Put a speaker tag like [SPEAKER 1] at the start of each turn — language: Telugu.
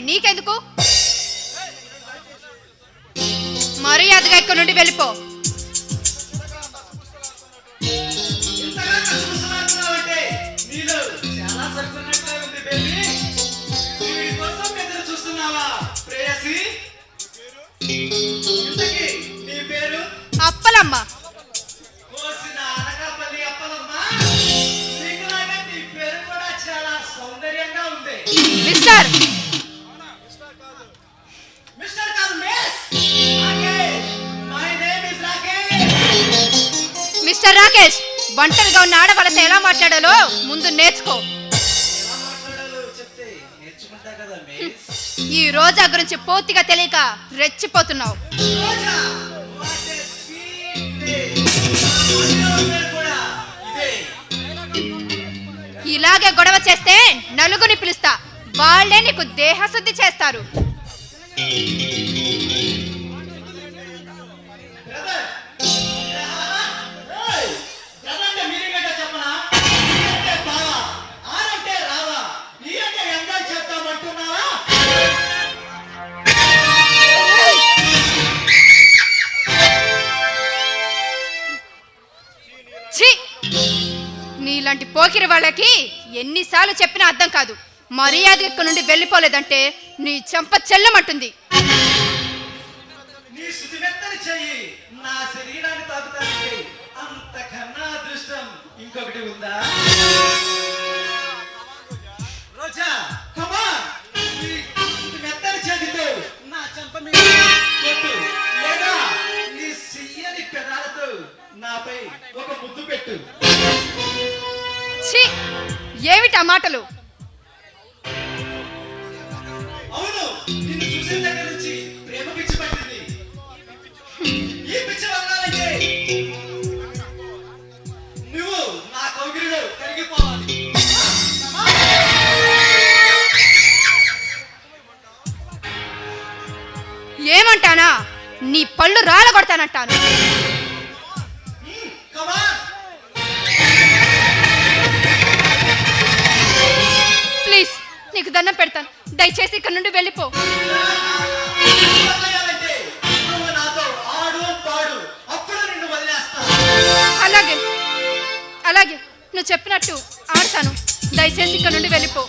[SPEAKER 1] నీకెందుకు? మర్యాదగా ఇక్కడి నుండి వెళ్ళిపో. అప్పలమ్మ. మిస్టర్ మిస్టర్ రాకేష్, ఒంటరిగా ఉన్న ఆడవాళ్ళతో ఎలా మాట్లాడాలో ముందు నేర్చుకో. ఈ రోజా గురించి పూర్తిగా తెలియక రెచ్చిపోతున్నావు. ఇలాగే గొడవ చేస్తే నలుగురిని పిలుస్తా, వాళ్ళే నీకు దేహశుద్ధి చేస్తారు. నీలాంటి పోకిరి వాళ్ళకి ఎన్నిసార్లు చెప్పినా అర్థం కాదు. మర్యాద ఇక్కడ నుండి వెళ్ళిపోలేదంటే నీ చెంప చెల్లమంటుంది.
[SPEAKER 2] ఇంకొకటి ఉందా? మెత్తని చేతితో నా చెంప మీద లేదా నీ సియ్యని పెదాలతో నాపై ఒక ముద్దు పెట్టు.
[SPEAKER 1] ఏమిటా మాటలు?
[SPEAKER 2] అవును, నిన్ను చూసిన దగ్గర నుంచి ప్రేమ పిచ్చి పట్టింది. ఈ పిచ్చి వదలాలంటే నువ్వు నా కౌగిలిలో కరిగిపోవాలి.
[SPEAKER 1] ఏమంటానా? నీ పళ్ళు రాలగొడతానంటాను. ప్లీజ్, నీకు దండం పెడతాను, దయచేసి ఇక్కడ నుండి వెళ్ళిపో. అలాగే అలాగే, నువ్వు చెప్పినట్టు ఆడతాను. దయచేసి ఇక్కడ నుండి వెళ్ళిపో.